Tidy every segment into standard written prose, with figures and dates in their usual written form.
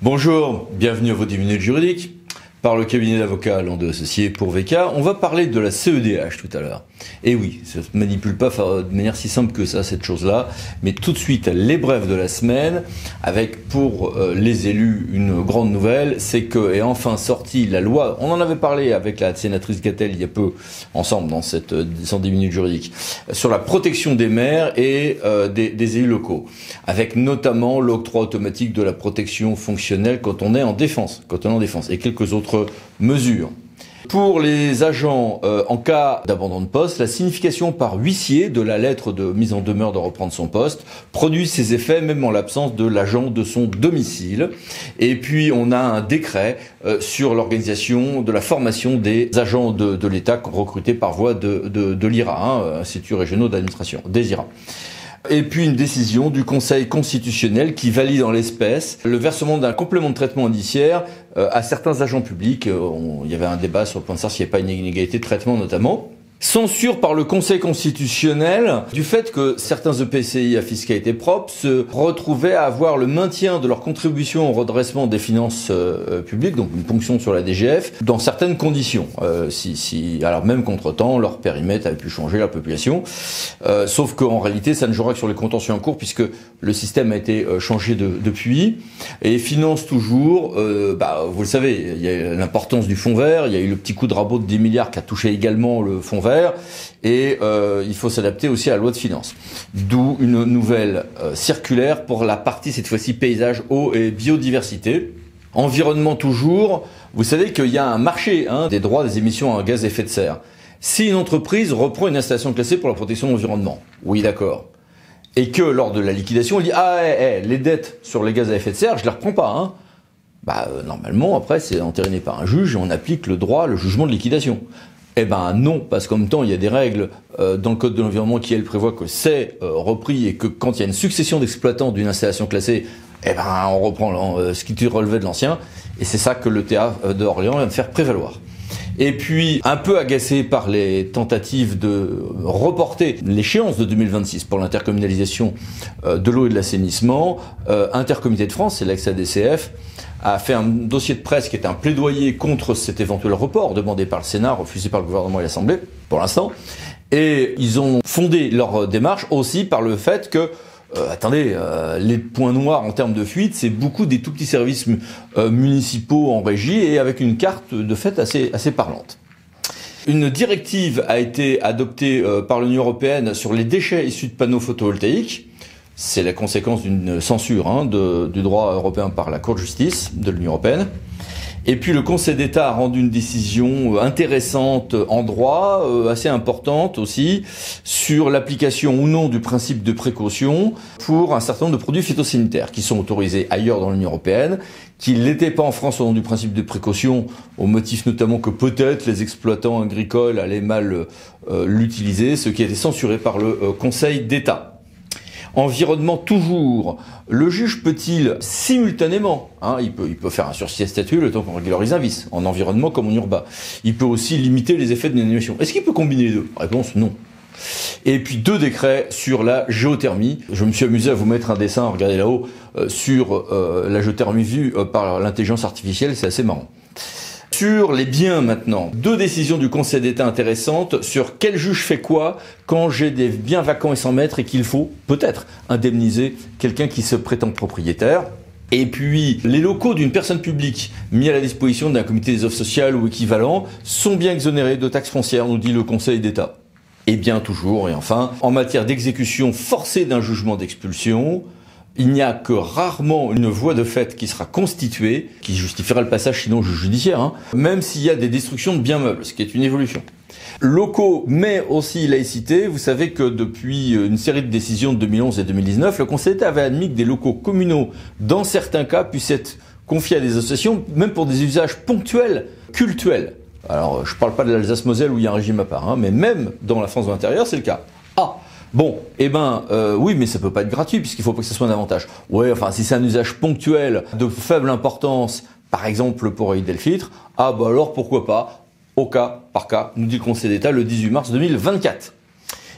Bonjour, bienvenue à vos 10 minutes juridiques. Par le cabinet d'avocats Landau Associés pour VK, on va parler de la CEDH tout à l'heure. Et oui, ça ne se manipule pas de manière si simple que ça, cette chose-là. Mais tout de suite, les brèves de la semaine, avec pour les élus une grande nouvelle, c'est que est enfin sortie la loi, on en avait parlé avec la sénatrice Gatel il y a peu, ensemble dans cette 110 minutes juridiques, sur la protection des maires et des élus locaux, avec notamment l'octroi automatique de la protection fonctionnelle quand on est en défense, et quelques autres mesures. Pour les agents, en cas d'abandon de poste, la signification par huissier de la lettre de mise en demeure de reprendre son poste produit ses effets même en l'absence de l'agent de son domicile. Et puis on a un décret sur l'organisation de la formation des agents de l'État recrutés par voie de l'IRA, Institut régionaux d'administration, des IRA. Et puis une décision du Conseil constitutionnel qui valide en l'espèce le versement d'un complément de traitement indiciaire à certains agents publics. Il y avait un débat sur le point de savoir s'il n'y avait pas une inégalité de traitement notamment. Censure par le Conseil constitutionnel du fait que certains EPCI à fiscalité propre se retrouvaient à avoir le maintien de leur contribution au redressement des finances publiques, donc une ponction sur la DGF, dans certaines conditions. Alors même qu'entre-temps, leur périmètre avait pu changer, la population. Sauf qu'en réalité, ça ne jouera que sur les contentieux en cours puisque le système a été changé depuis. Et finance toujours, vous le savez, il y a l'importance du fonds vert, il y a eu le petit coup de rabot de 10 milliards qui a touché également le fonds vert. Et il faut s'adapter aussi à la loi de finances. D'où une nouvelle circulaire pour la partie, cette fois-ci, paysage, eau et biodiversité. Environnement toujours, vous savez qu'il y a un marché des droits des émissions à gaz à effet de serre. Si une entreprise reprend une installation classée pour la protection de l'environnement, oui d'accord, et que lors de la liquidation, on dit « les dettes sur les gaz à effet de serre, je les reprends pas ». Normalement, après, c'est entériné par un juge et on applique le droit, le jugement de liquidation. Eh ben non, parce qu'en même temps, il y a des règles dans le Code de l'environnement qui, elles, prévoient que c'est repris et que quand il y a une succession d'exploitants d'une installation classée, on reprend ce qui relevait de l'ancien. Et c'est ça que le TA d'Orléans vient de faire prévaloir. Et puis, un peu agacé par les tentatives de reporter l'échéance de 2026 pour l'intercommunalisation de l'eau et de l'assainissement, Intercomité de France, c'est l'ex-ADCF, a fait un dossier de presse qui est un plaidoyer contre cet éventuel report demandé par le Sénat, refusé par le gouvernement et l'Assemblée, pour l'instant. Et ils ont fondé leur démarche aussi par le fait que les points noirs en termes de fuite, c'est beaucoup des tout petits services municipaux en régie et avec une carte de fait assez parlante. Une directive a été adoptée par l'Union européenne sur les déchets issus de panneaux photovoltaïques. C'est la conséquence d'une censure du droit européen par la Cour de justice de l'Union européenne. Et puis le Conseil d'État a rendu une décision intéressante en droit, assez importante aussi, sur l'application ou non du principe de précaution pour un certain nombre de produits phytosanitaires qui sont autorisés ailleurs dans l'Union européenne, qui ne l'étaient pas en France au nom du principe de précaution, au motif notamment que peut-être les exploitants agricoles allaient mal l'utiliser, ce qui a été censuré par le Conseil d'État. Environnement toujours. Le juge peut-il simultanément, il peut faire un sursis à statut le temps qu'on régularise un vice, en environnement comme en urbain. Il peut aussi limiter les effets de l'inondation. Est-ce qu'il peut combiner les deux? Réponse non. Et puis 2 décrets sur la géothermie. Je me suis amusé à vous mettre un dessin, regardez là-haut, sur la géothermie vue par l'intelligence artificielle, c'est assez marrant. Sur les biens maintenant, 2 décisions du Conseil d'État intéressantes sur quel juge fait quoi quand j'ai des biens vacants et sans maître et qu'il faut peut-être indemniser quelqu'un qui se prétend propriétaire. Et puis, les locaux d'une personne publique mis à la disposition d'un comité des offres sociales ou équivalent sont bien exonérés de taxes foncières, nous dit le Conseil d'État. Et bien toujours, et enfin, en matière d'exécution forcée d'un jugement d'expulsion, il n'y a que rarement une voie de fait qui sera constituée, qui justifiera le passage sinon au juge judiciaire, même s'il y a des destructions de biens meubles, ce qui est une évolution. Locaux, mais aussi laïcité, vous savez que depuis une série de décisions de 2011 et 2019, le Conseil d'État avait admis que des locaux communaux, dans certains cas, puissent être confiés à des associations, même pour des usages ponctuels, cultuels. Alors, je ne parle pas de l'Alsace-Moselle où il y a un régime à part, mais même dans la France de l'intérieur, c'est le cas. Oui, mais ça peut pas être gratuit puisqu'il faut pas que ce soit un avantage. Ouais, enfin, si c'est un usage ponctuel de faible importance, par exemple pour aider le filtre, alors pourquoi pas, au cas par cas, nous dit le Conseil d'État le 18 mars 2024.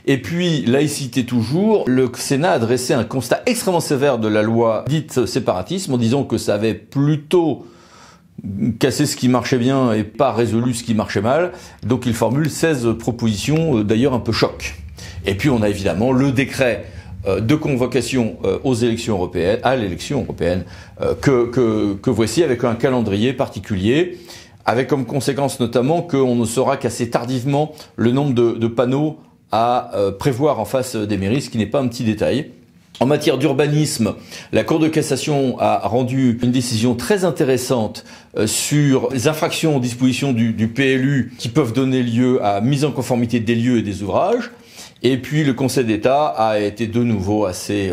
Et puis, laïcité toujours, le Sénat a dressé un constat extrêmement sévère de la loi dite séparatisme en disant que ça avait plutôt cassé ce qui marchait bien et pas résolu ce qui marchait mal. Donc il formule 16 propositions, d'ailleurs un peu choc. Et puis on a évidemment le décret de convocation aux élections européennes, à l'élection européenne, que voici avec un calendrier particulier, avec comme conséquence notamment qu'on ne saura qu'assez tardivement le nombre de panneaux à prévoir en face des mairies, ce qui n'est pas un petit détail. En matière d'urbanisme, la Cour de cassation a rendu une décision très intéressante sur les infractions aux dispositions du PLU qui peuvent donner lieu à mise en conformité des lieux et des ouvrages. Et puis le Conseil d'État a été de nouveau assez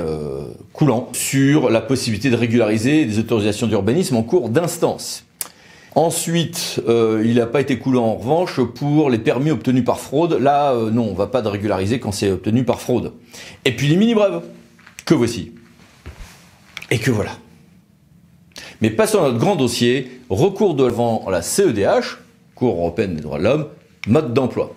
coulant sur la possibilité de régulariser des autorisations d'urbanisme en cours d'instance. Ensuite, il n'a pas été coulant en revanche pour les permis obtenus par fraude. Là, non, on ne va pas de régulariser quand c'est obtenu par fraude. Et puis les mini-brèves, que voici. Et que voilà. Mais passons à notre grand dossier, recours devant la CEDH, Cour européenne des droits de l'homme, mode d'emploi.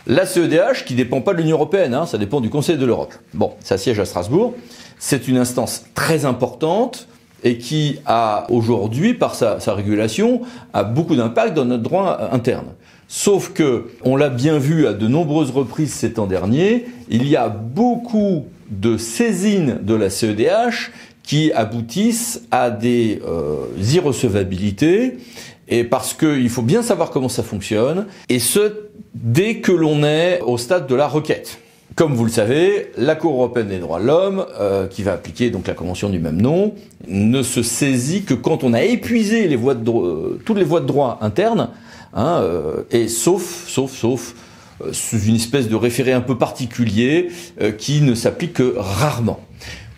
La CEDH, qui ne dépend pas de l'Union européenne, ça dépend du Conseil de l'Europe. Bon, ça siège à Strasbourg. C'est une instance très importante et qui a aujourd'hui, par sa régulation, a beaucoup d'impact dans notre droit interne. Sauf que, on l'a bien vu à de nombreuses reprises ces temps derniers, il y a beaucoup de saisines de la CEDH qui aboutissent à des irrecevabilités, et parce qu'il faut bien savoir comment ça fonctionne, et ce, dès que l'on est au stade de la requête. Comme vous le savez, la Cour européenne des droits de l'homme, qui va appliquer donc la convention du même nom, ne se saisit que quand on a épuisé les voies de toutes les voies de droit internes, et sauf sous une espèce de référé un peu particulier qui ne s'applique que rarement.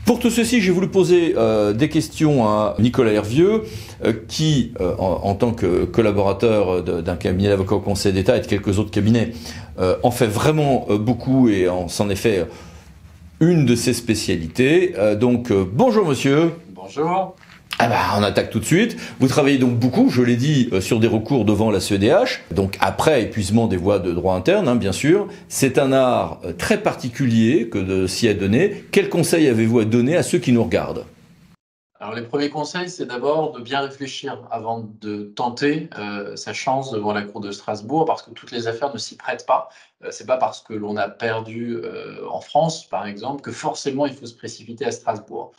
Pour tout ceci, j'ai voulu poser des questions à Nicolas Hervieux, qui, en tant que collaborateur d'un cabinet d'avocats au Conseil d'État et de quelques autres cabinets, en fait vraiment beaucoup et c'en est fait une de ses spécialités. Donc, bonjour monsieur. Bonjour. Ah bah, on attaque tout de suite. Vous travaillez donc beaucoup, je l'ai dit, sur des recours devant la CEDH, donc après épuisement des voies de droit interne, bien sûr. C'est un art très particulier que de s'y adonner. Quel conseil avez-vous à donner à ceux qui nous regardent ? Alors, les premiers conseils, c'est d'abord de bien réfléchir avant de tenter sa chance devant la Cour de Strasbourg, parce que toutes les affaires ne s'y prêtent pas. C'est pas parce que l'on a perdu en France, par exemple, que forcément il faut se précipiter à Strasbourg.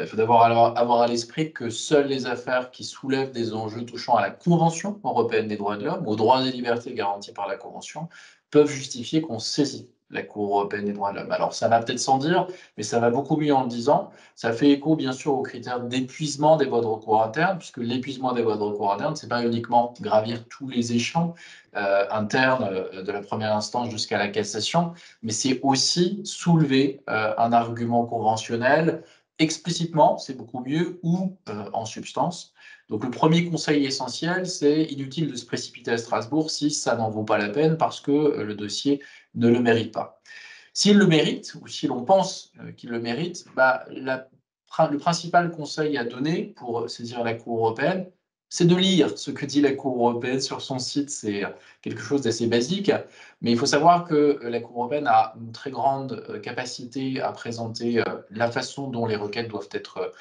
Il faut d'abord avoir à l'esprit que seules les affaires qui soulèvent des enjeux touchant à la Convention européenne des droits de l'homme, aux droits et libertés garantis par la Convention, peuvent justifier qu'on saisit la Cour européenne des droits de l'homme. Alors ça va peut-être sans dire, mais ça va beaucoup mieux en le disant. Ça fait écho bien sûr aux critères d'épuisement des voies de recours internes, puisque l'épuisement des voies de recours internes, c'est pas uniquement gravir tous les échelons internes de la première instance jusqu'à la cassation, mais c'est aussi soulever un argument conventionnel explicitement, c'est beaucoup mieux, ou en substance. Donc le premier conseil essentiel, c'est inutile de se précipiter à Strasbourg si ça n'en vaut pas la peine parce que le dossier ne le mérite pas. S'il le mérite, ou si l'on pense qu'il le mérite, le principal conseil à donner pour saisir la Cour européenne, c'est de lire ce que dit la Cour européenne sur son site. C'est quelque chose d'assez basique, mais il faut savoir que la Cour européenne a une très grande capacité à présenter la façon dont les requêtes doivent être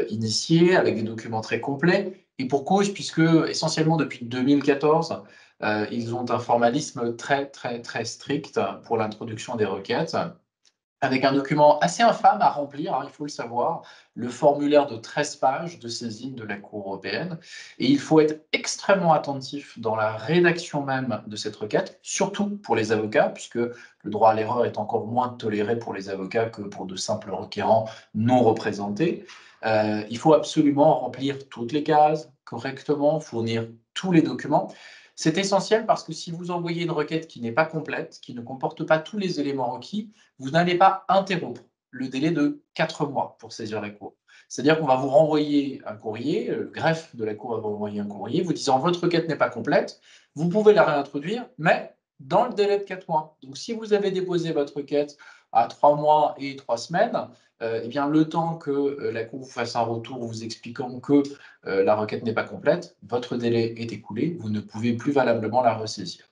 initiées, avec des documents très complets, et pour cause, puisque essentiellement depuis 2014, ils ont un formalisme très, très, très strict pour l'introduction des requêtes, avec un document assez infâme à remplir, il faut le savoir, le formulaire de 13 pages de saisine de la Cour européenne. Et il faut être extrêmement attentif dans la rédaction même de cette requête, surtout pour les avocats, puisque le droit à l'erreur est encore moins toléré pour les avocats que pour de simples requérants non représentés. Il faut absolument remplir toutes les cases correctement, fournir tous les documents. C'est essentiel parce que si vous envoyez une requête qui n'est pas complète, qui ne comporte pas tous les éléments requis, vous n'allez pas interrompre le délai de 4 mois pour saisir la Cour. C'est-à-dire qu'on va vous renvoyer un courrier, le greffe de la Cour va vous renvoyer un courrier, vous disant votre requête n'est pas complète, vous pouvez la réintroduire, mais dans le délai de 4 mois. Donc si vous avez déposé votre requête à 3 mois et 3 semaines, eh bien, le temps que la Cour vous fasse un retour vous expliquant que la requête n'est pas complète, votre délai est écoulé, vous ne pouvez plus valablement la ressaisir.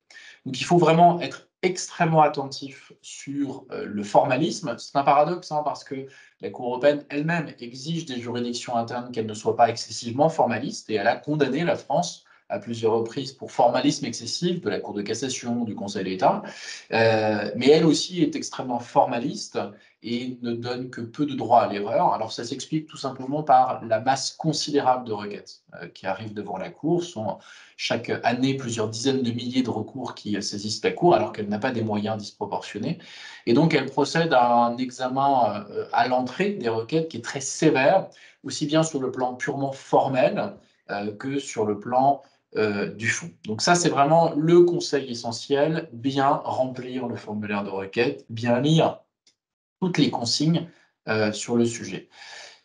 Donc il faut vraiment être extrêmement attentif sur le formalisme. C'est un paradoxe, hein, parce que la Cour européenne elle-même exige des juridictions internes qu'elles ne soient pas excessivement formalistes, et elle a condamné la France à plusieurs reprises pour formalisme excessif de la Cour de cassation, du Conseil d'État. Mais elle aussi est extrêmement formaliste et ne donne que peu de droit à l'erreur. Alors ça s'explique tout simplement par la masse considérable de requêtes qui arrivent devant la Cour. Ce sont chaque année plusieurs dizaines de milliers de recours qui saisissent la Cour alors qu'elle n'a pas des moyens disproportionnés. Et donc elle procède à un examen à l'entrée des requêtes qui est très sévère, aussi bien sur le plan purement formel que sur le plan du fond. Donc ça, c'est vraiment le conseil essentiel, bien remplir le formulaire de requête, bien lire toutes les consignes sur le sujet.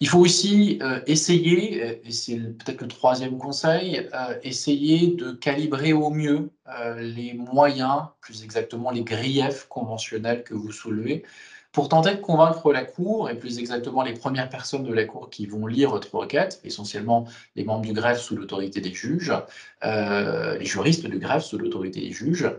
Il faut aussi essayer, et c'est peut-être le troisième conseil, essayer de calibrer au mieux les moyens, plus exactement les griefs conventionnels que vous soulevez, pour tenter de convaincre la Cour, et plus exactement les premières personnes de la Cour qui vont lire votre requête, essentiellement les membres du greffe sous l'autorité des juges, les juristes du greffe sous l'autorité des juges,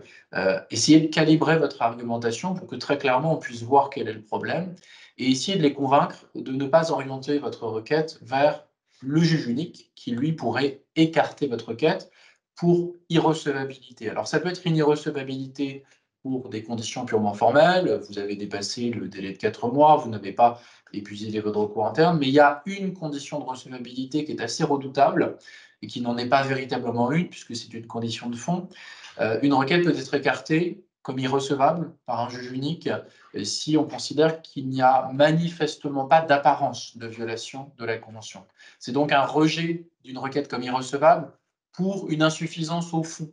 essayez de calibrer votre argumentation pour que très clairement on puisse voir quel est le problème, et essayer de les convaincre de ne pas orienter votre requête vers le juge unique qui, lui, pourrait écarter votre requête pour irrecevabilité. Alors, ça peut être une irrecevabilité pour des conditions purement formelles, vous avez dépassé le délai de 4 mois, vous n'avez pas épuisé les voies de recours internes, mais il y a une condition de recevabilité qui est assez redoutable et qui n'en est pas véritablement une, puisque c'est une condition de fond. Une requête peut être écartée comme irrecevable par un juge unique si on considère qu'il n'y a manifestement pas d'apparence de violation de la Convention. C'est donc un rejet d'une requête comme irrecevable pour une insuffisance au fond.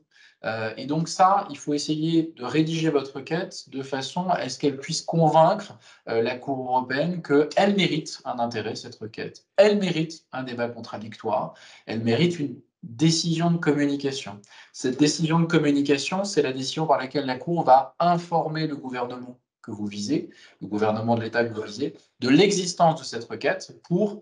Et donc ça, il faut essayer de rédiger votre requête de façon à ce qu'elle puisse convaincre la Cour européenne qu'elle mérite un intérêt, cette requête. Elle mérite un débat contradictoire. Elle mérite une décision de communication. Cette décision de communication, c'est la décision par laquelle la Cour va informer le gouvernement que vous visez, le gouvernement de l'État que vous visez, de l'existence de cette requête pour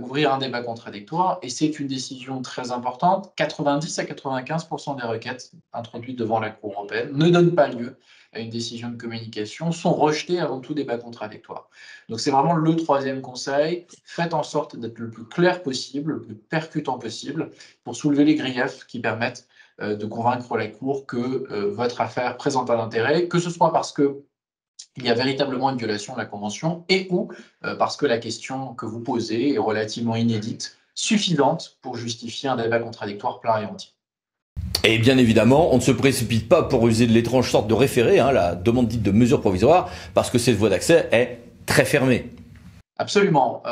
ouvrir un débat contradictoire. Et c'est une décision très importante. 90 à 95% des requêtes introduites devant la Cour européenne ne donnent pas lieu à une décision de communication, sont rejetées avant tout débat contradictoire. Donc c'est vraiment le troisième conseil. Faites en sorte d'être le plus clair possible, le plus percutant possible, pour soulever les griefs qui permettent de convaincre la Cour que votre affaire présente un intérêt, que ce soit parce que il y a véritablement une violation de la Convention et ou parce que la question que vous posez est relativement inédite, suffisante pour justifier un débat contradictoire plein et entier. Et bien évidemment, on ne se précipite pas pour user de l'étrange sorte de référé, la demande dite de mesure provisoire, parce que cette voie d'accès est très fermée. Absolument.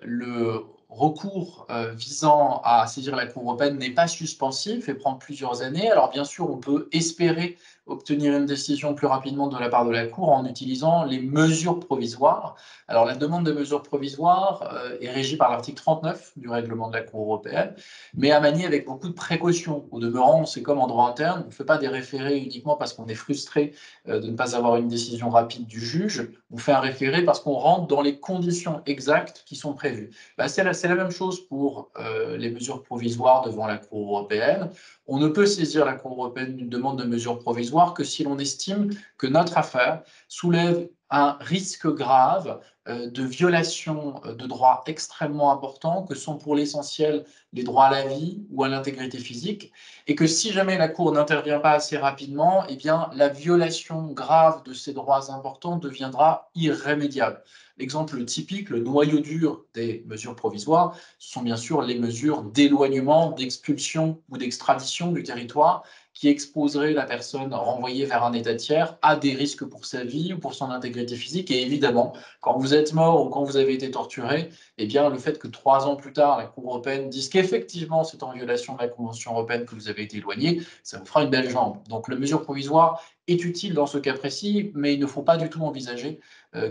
Le recours visant à saisir la Cour européenne n'est pas suspensif et prend plusieurs années. Alors bien sûr, on peut espérer obtenir une décision plus rapidement de la part de la Cour en utilisant les mesures provisoires. Alors la demande de mesures provisoires est régie par l'article 39 du règlement de la Cour européenne, mais à manier avec beaucoup de précautions. Au demeurant, c'est comme en droit interne, on ne fait pas des référés uniquement parce qu'on est frustré de ne pas avoir une décision rapide du juge, on fait un référé parce qu'on rentre dans les conditions exactes qui sont prévues. C'est la même chose pour les mesures provisoires devant la Cour européenne. On ne peut saisir la Cour européenne d'une demande de mesure provisoire que si l'on estime que notre affaire soulève un risque grave de violation de droits extrêmement importants que sont pour l'essentiel les droits à la vie ou à l'intégrité physique, et que si jamais la Cour n'intervient pas assez rapidement, eh bien, la violation grave de ces droits importants deviendra irrémédiable. L'exemple typique, le noyau dur des mesures provisoires, ce sont bien sûr les mesures d'éloignement, d'expulsion ou d'extradition du territoire qui exposerait la personne renvoyée vers un État tiers à des risques pour sa vie ou pour son intégrité physique. Et évidemment, quand vous êtes mort ou quand vous avez été torturé, eh bien, le fait que 3 ans plus tard, la Cour européenne dise qu'effectivement c'est en violation de la Convention européenne que vous avez été éloigné, ça vous fera une belle jambe. Donc la mesure provisoire est utile dans ce cas précis, mais il ne faut pas du tout envisager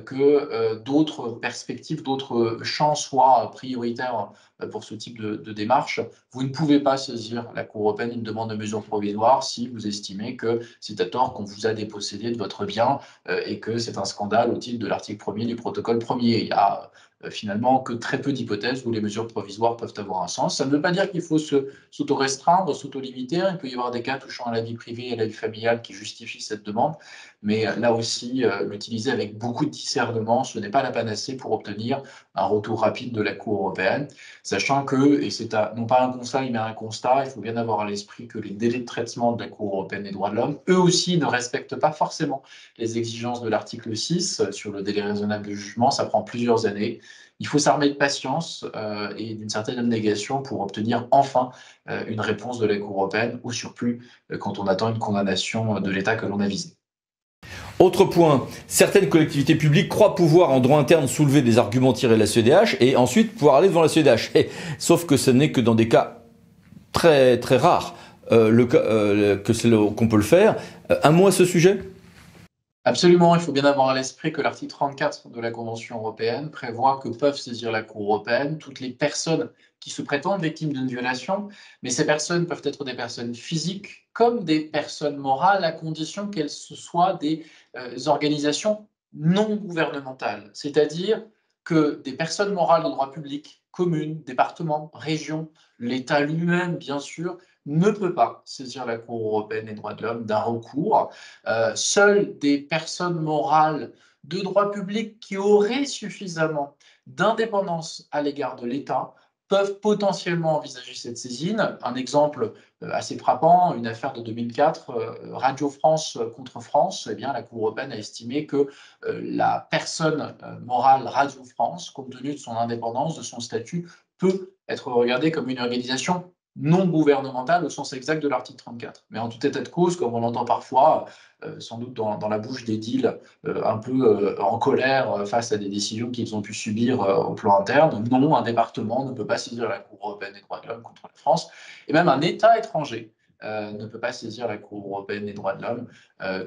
que d'autres perspectives, d'autres champs soient prioritaires pour ce type de démarche. Vous ne pouvez pas saisir la Cour européenne une demande de mesure provisoire si vous estimez que c'est à tort qu'on vous a dépossédé de votre bien et que c'est un scandale au titre de l'article 1er du protocole 1er. Il y a finalement que très peu d'hypothèses où les mesures provisoires peuvent avoir un sens. Ça ne veut pas dire qu'il faut s'auto-restreindre, s'auto-limiter. Il peut y avoir des cas touchant à la vie privée et à la vie familiale qui justifient cette demande, mais là aussi, l'utiliser avec beaucoup de discernement, ce n'est pas la panacée pour obtenir un retour rapide de la Cour européenne, sachant que, et c'est non pas un conseil mais un constat, il faut bien avoir à l'esprit que les délais de traitement de la Cour européenne des droits de l'homme, eux aussi ne respectent pas forcément les exigences de l'article 6 sur le délai raisonnable de jugement. Ça prend plusieurs années. Il faut s'armer de patience et d'une certaine abnégation pour obtenir enfin une réponse de la Cour européenne, au surplus quand on attend une condamnation de l'État que l'on a visé. Autre point, certaines collectivités publiques croient pouvoir en droit interne soulever des arguments tirés de la CEDH et ensuite pouvoir aller devant la CEDH. Sauf que ce n'est que dans des cas très très rares qu'on peut le faire. Un mot à ce sujet ? Absolument, il faut bien avoir à l'esprit que l'article 34 de la Convention européenne prévoit que peuvent saisir la Cour européenne toutes les personnes qui se prétendent victimes d'une violation, mais ces personnes peuvent être des personnes physiques comme des personnes morales à condition qu'elles soient des organisations non gouvernementales, c'est-à-dire que des personnes morales de droit public, communes, départements, régions, l'État lui-même, bien sûr, ne peut pas saisir la Cour européenne des droits de l'homme d'un recours. Seules des personnes morales de droit public qui auraient suffisamment d'indépendance à l'égard de l'État peuvent potentiellement envisager cette saisine. Un exemple assez frappant, une affaire de 2004, Radio France contre France, eh bien, la Cour européenne a estimé que la personne morale Radio France, compte tenu de son indépendance, de son statut, peut être regardée comme une organisation non gouvernementale au sens exact de l'article 34. Mais en tout état de cause, comme on l'entend parfois, sans doute dans la bouche d'édiles un peu en colère face à des décisions qu'ils ont pu subir au plan interne, non, un département ne peut pas saisir la Cour européenne des droits de l'homme contre la France, et même un État étranger ne peut pas saisir la Cour européenne des droits de l'homme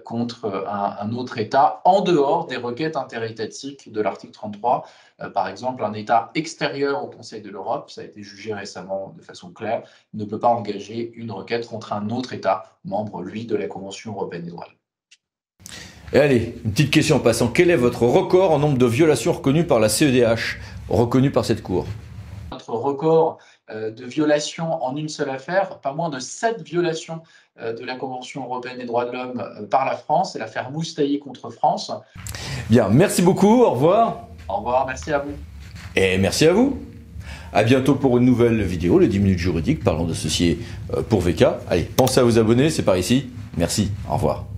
contre un autre État en dehors des requêtes interétatiques de l'article 33. Par exemple, un État extérieur au Conseil de l'Europe, ça a été jugé récemment de façon claire, ne peut pas engager une requête contre un autre État, membre, lui, de la Convention européenne des droits de l'homme. Et allez, une petite question en passant. Quel est votre record en nombre de violations reconnues par la CEDH, reconnues par cette Cour ? Notre record de violations en une seule affaire, pas moins de 7 violations de la Convention européenne des droits de l'homme par la France, c'est l'affaire Moustaï contre France. Bien, merci beaucoup, au revoir. Au revoir, merci à vous. Et merci à vous. À bientôt pour une nouvelle vidéo, les 10 minutes juridiques, parlant d'associés pour VK. Allez, pensez à vous abonner, c'est par ici. Merci, au revoir.